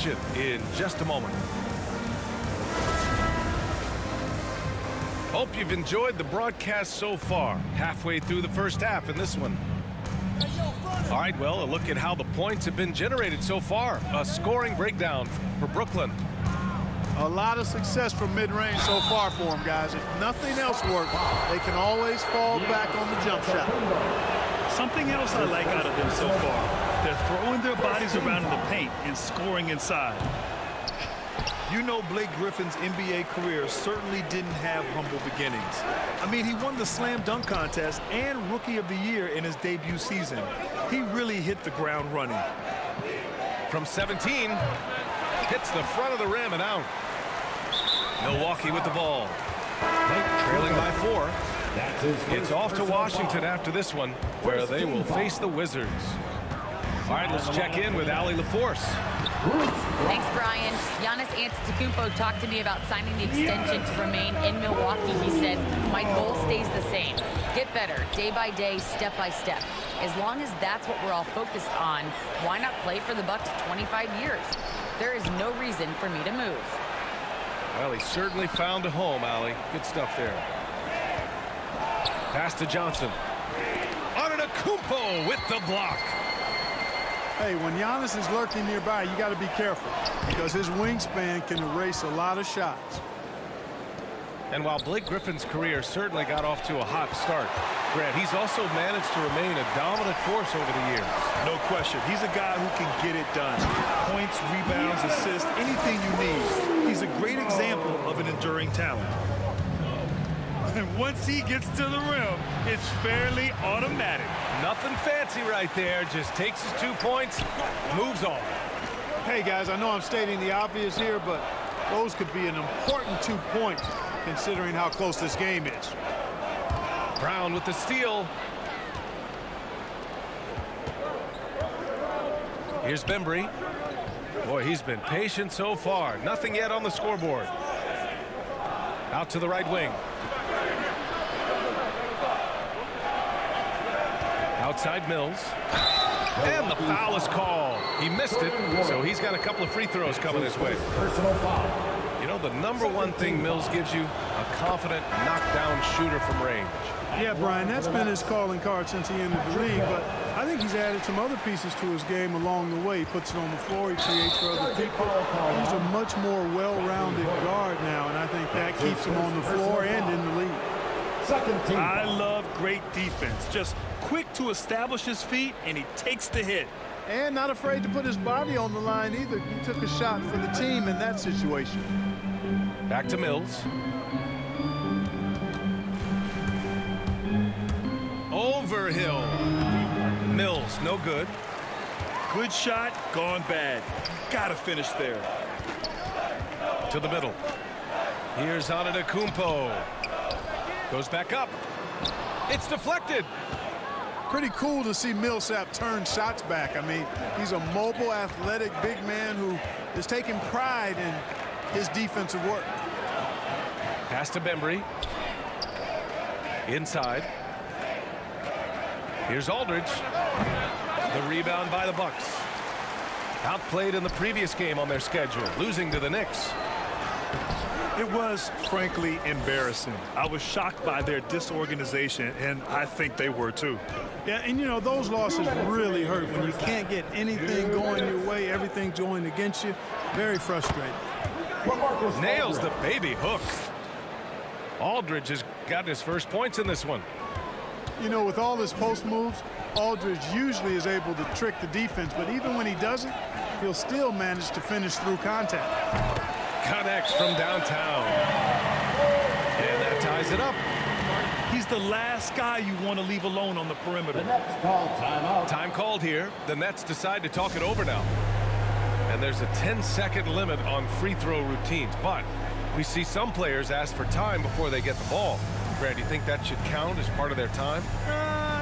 action in just a moment. Hope you've enjoyed the broadcast so far. Halfway through the first half in this one. All right, well, a look at how the points have been generated so far. A scoring breakdown for Brooklyn. A lot of success from mid-range so far for them, guys. If nothing else works, they can always fall back on the jump shot. Something else I like out of them so far. They're throwing their bodies around in the paint and scoring inside. You know, Blake Griffin's NBA career certainly didn't have humble beginnings. I mean, he won the slam dunk contest and Rookie of the Year in his debut season. He really hit the ground running. From 17, hits the front of the rim and out. Milwaukee with the ball. Trailing by 4. It's off to Washington after this one, where they will face the Wizards. All right, let's check in with Allie LaForce. Thanks, Brian. Giannis Antetokounmpo talked to me about signing the extension to remain in Milwaukee. He said, my goal stays the same. Get better, day by day, step by step. As long as that's what we're all focused on, why not play for the Bucks 25 years? There is no reason for me to move. Well, he certainly found a home, Allie. Good stuff there. Pass to Johnson. Antetokounmpo with the block. Hey, when Giannis is lurking nearby, you got to be careful because his wingspan can erase a lot of shots. And while Blake Griffin's career certainly got off to a hot start, Grant, he's also managed to remain a dominant force over the years. No question. He's a guy who can get it done. Points, rebounds, assists, anything you need. He's a great example of an enduring talent. And once he gets to the rim, it's fairly automatic. Nothing fancy right there. Just takes his 2 points, moves on. Hey, guys, I know I'm stating the obvious here, but those could be an important 2 points considering how close this game is. Brown with the steal. Here's Bembry. Boy, he's been patient so far. Nothing yet on the scoreboard. Out to the right wing. Outside Mills. And the foul is called. He missed it, so he's got a couple of free throws coming his way. Personal foul. You know, the number one thing Mills gives you, a confident knockdown shooter from range. Yeah, Brian, that's been his calling card since he entered the league, but I think he's added some other pieces to his game along the way. He puts it on the floor, he creates for other people. He's a much more well-rounded guard now, and I think that keeps him on the floor and in the league. Second team. I love great defense. Just quick to establish his feet, and he takes the hit. And not afraid to put his body on the line either. He took a shot for the team in that situation. Back to Mills. Overhill. Mills, no good. Good shot, gone bad. Gotta finish there. To the middle. Here's Antetokounmpo. Goes back up. It's deflected. Pretty cool to see Millsap turn shots back. I mean, he's a mobile, athletic, big man who is taking pride in his defensive work. Pass to Bembry. Inside. Here's Aldridge. The rebound by the Bucks. Outplayed in the previous game on their schedule, losing to the Knicks. It was, frankly, embarrassing. I was shocked by their disorganization, and I think they were too. Yeah, and you know, those losses really hurt when you can't get anything going your way, everything's going against you. Very frustrating. Nails the baby hook. Aldridge has got his first points in this one. You know, with all his post moves, Aldridge usually is able to trick the defense, but even when he doesn't, he'll still manage to finish through contact. Connects from downtown. And that ties it up. He's the last guy you want to leave alone on the perimeter. The Nets call timeout. Time called here. The Nets decide to talk it over now. And there's a 10-second limit on free throw routines, but we see some players ask for time before they get the ball. Brad, do you think that should count as part of their time?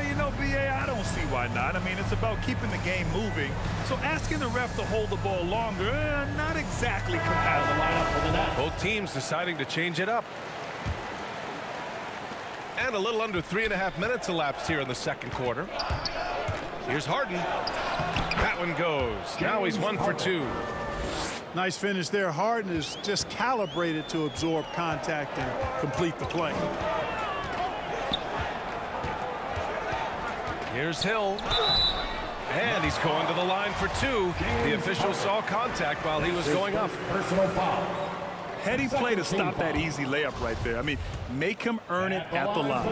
You know, B.A., I don't see why not. I mean, it's about keeping the game moving. So asking the ref to hold the ball longer, not exactly compatible. Lineup for the Nets. Both teams deciding to change it up. And a little under 3.5 minutes elapsed here in the second quarter. Here's Harden. That one goes. Now he's 1 for 2. Nice finish there. Harden is just calibrated to absorb contact and complete the play. Here's Hill. And he's going to the line for two. The official saw contact while he was going up. Personal foul. Heady play to stop that easy layup right there. I mean, make him earn it at the line.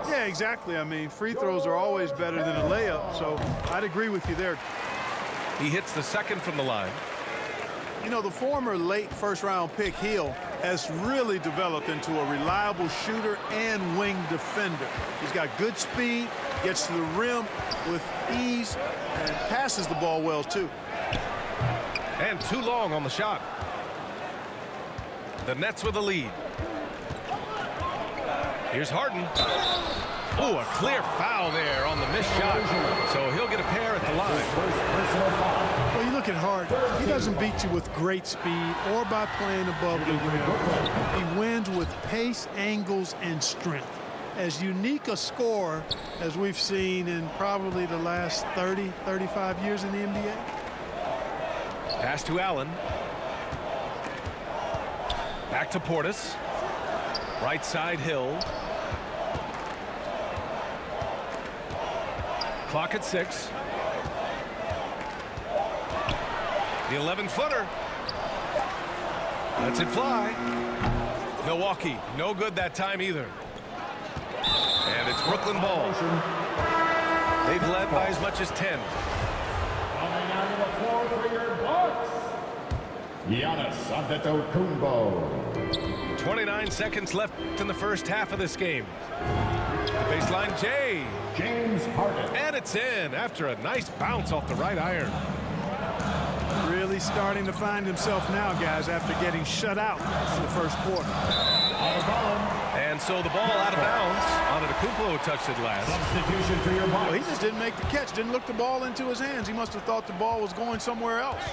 Yeah, exactly. I mean, free throws are always better than a layup, so I'd agree with you there. He hits the second from the line. You know, the former late first-round pick, Hill, has really developed into a reliable shooter and wing defender. He's got good speed, gets to the rim with ease, and passes the ball well, too. And too long on the shot. The Nets with the lead. Here's Harden. Oh, a clear foul there on the missed shot. So he'll get a pair at the line. Well, you look at Harden. He doesn't beat you with great speed or by playing above the rim. He wins with pace, angles, and strength. As unique a scorer as we've seen in probably the last 30, 35 years in the NBA. Pass to Allen. Back to Portis. Right side Hill. Clock at 6. The 11-footer. Lets it fly. Milwaukee, no good that time either. And it's Brooklyn ball. They've led by as much as 10. Coming out of the floor for your Bucks, Giannis Antetokounmpo. 29 seconds left in the first half of this game. The baseline, Jay. James Harden. And it's in after a nice bounce off the right iron. Really starting to find himself now, guys, after getting shut out in the first quarter. And so the ball out of bounds. Antetokounmpo touched it last. Substitution for your Well, he Bucks. just didn't make the catch, didn't look the ball into his hands. He must have thought the ball was going somewhere else.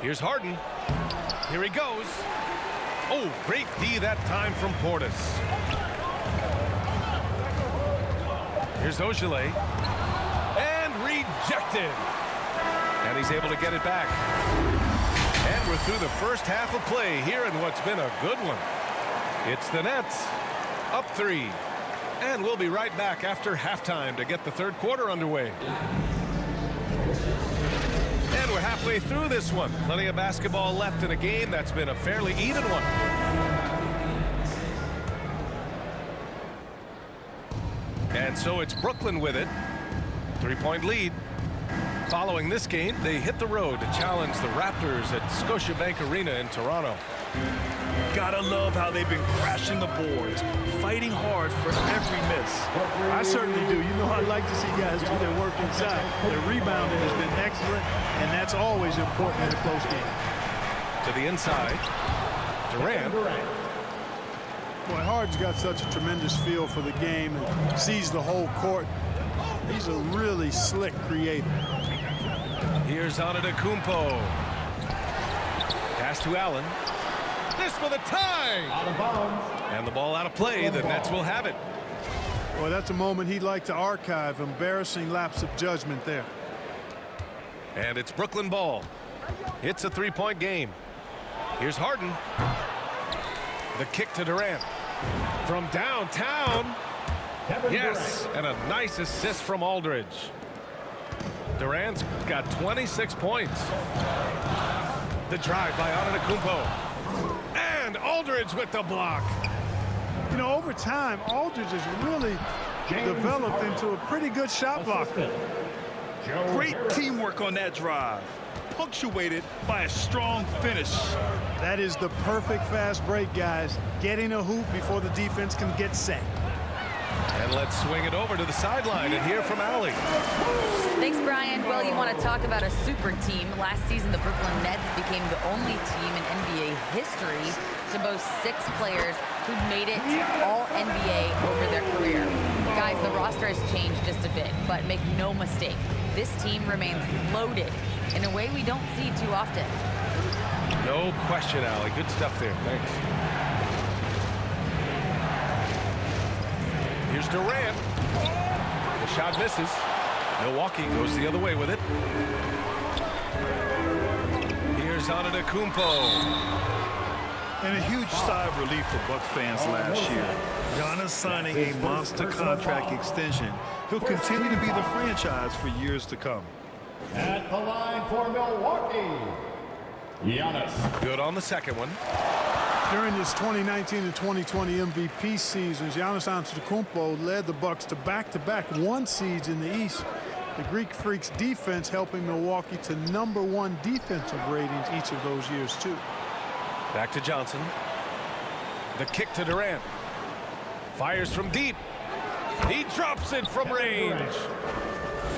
Here's Harden. Here he goes. Oh, great D that time from Portis. Here's Ogilvy. And rejected. And he's able to get it back. And we're through the first half of play here in what's been a good one. It's the Nets up 3. And we'll be right back after halftime to get the third quarter underway. And we're halfway through this one. Plenty of basketball left in a game that's been a fairly even one. And so it's Brooklyn with it. 3-point lead. Following this game, they hit the road to challenge the Raptors at Scotiabank Arena in Toronto. Gotta love how they've been crashing the boards, fighting hard for every miss. I certainly do. You know, I like to see guys do their work inside. Their rebounding has been excellent, and that's always important in a close game. To the inside, Durant. Boy, Harden's got such a tremendous feel for the game and sees the whole court. He's a really slick creator. Here's Antetokounmpo. Pass to Allen. This for the tie. Out of bounds. And the ball out of play. The Nets will have it. Boy, that's a moment he'd like to archive. Embarrassing lapse of judgment there. And it's Brooklyn ball. It's a 3-point game. Here's Harden. The kick to Durant. From downtown. Yes, and a nice assist from Aldridge. Durant's got 26 points. The drive by Antetokounmpo. And Aldridge with the block. You know, over time, Aldridge has really developed into a pretty good shot blocker. Great teamwork on that drive, punctuated by a strong finish. That is the perfect fast break, guys. Getting a hoop before the defense can get set. And let's swing it over to the sideline and hear from Allie. Thanks, Brian. Well, you want to talk about a super team. Last season, the Brooklyn Nets became the only team in NBA history to boast 6 players who made it all NBA over their career. Guys, the roster has changed just a bit, but make no mistake, this team remains loaded in a way we don't see too often. No question, Allie. Good stuff there. Thanks. Here's Durant. The shot misses. Milwaukee goes the other way with it. Here's Antetokounmpo. And a huge sigh of relief for Bucks fans last year. Giannis signing a monster contract extension. He'll continue to be the franchise for years to come. At the line for Milwaukee, Giannis. Good on the second one. During his 2019 and 2020 MVP seasons, Giannis Antetokounmpo led the Bucks to back-to-back 1 seeds in the East. The Greek Freaks defense helping Milwaukee to #1 defensive ratings each of those years, too. Back to Johnson. The kick to Durant. Fires from deep. He drops it from range.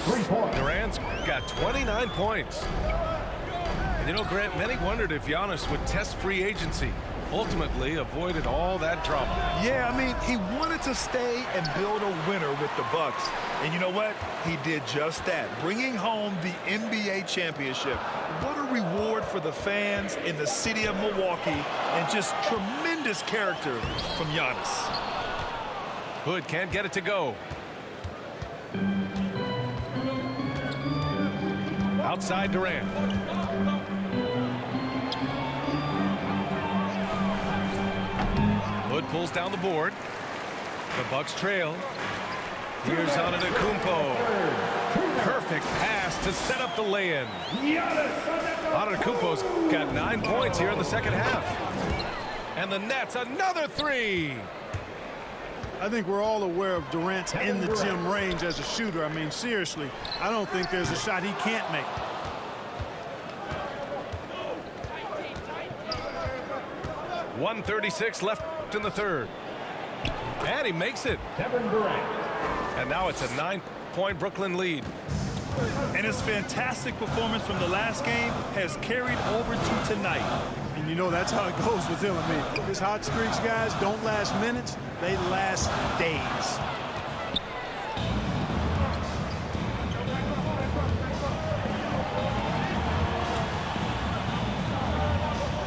3 points. Durant's got 29 points. And you know, Grant, many wondered if Giannis would test free agency. Ultimately avoided all that drama. Yeah, I mean, he wanted to stay and build a winner with the Bucks. And you know what? He did just that, bringing home the NBA championship. What a reward for the fans in the city of Milwaukee, and just tremendous character from Giannis. Hood can't get it to go. Outside Durant. Hood pulls down the board. The Bucks trail. Here's Antetokounmpo. Perfect pass to set up the lay-in. Antetokounmpo's got 9 points here in the second half. And the Nets another 3. I think we're all aware of Durant's in-the-gym range as a shooter. I mean, seriously, I don't think there's a shot he can't make. .136 left in the third. And he makes it. Kevin Durant. And now it's a 9-point Brooklyn lead. And his fantastic performance from the last game has carried over to tonight. And you know that's how it goes with him. I mean, his hot streaks, guys, don't last minutes. They last days.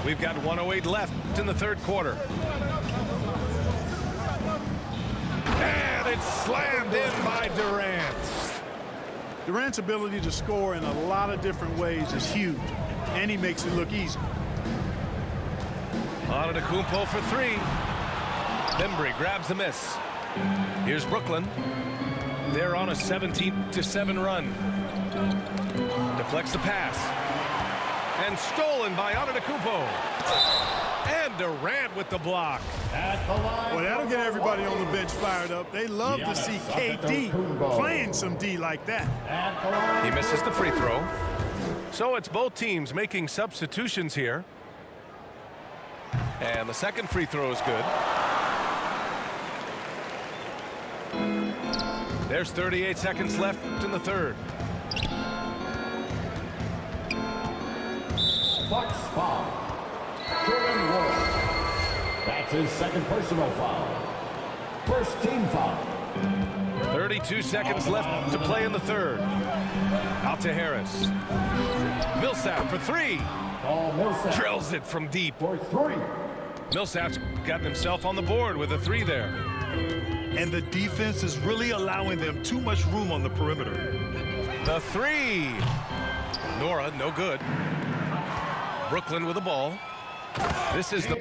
We've got 1:08 left in the third quarter. And it's slammed in by Durant. Durant's ability to score in a lot of different ways is huge, and he makes it look easy. Antetokounmpo for 3. Bembry grabs the miss. Here's Brooklyn. They're on a 17-7 run. Deflects the pass. And stolen by Antetokounmpo. And Durant with the block. At the line. Well, that'll get everybody on the bench fired up. They love to see KD playing some D like that. At the line. He misses the free throw. So it's both teams making substitutions here. And the second free throw is good. There's 38 seconds left in the third. Bucks foul. Jordan Wall. That's his second personal foul. First team foul. 32 seconds left to play in the third. Out to Harris. Millsap for 3. Paul Millsap Drills it from deep. for 3. Millsap's gotten himself on the board with a 3 there. And the defense is really allowing them too much room on the perimeter. The 3. Nora, no good. Brooklyn with the ball. This is the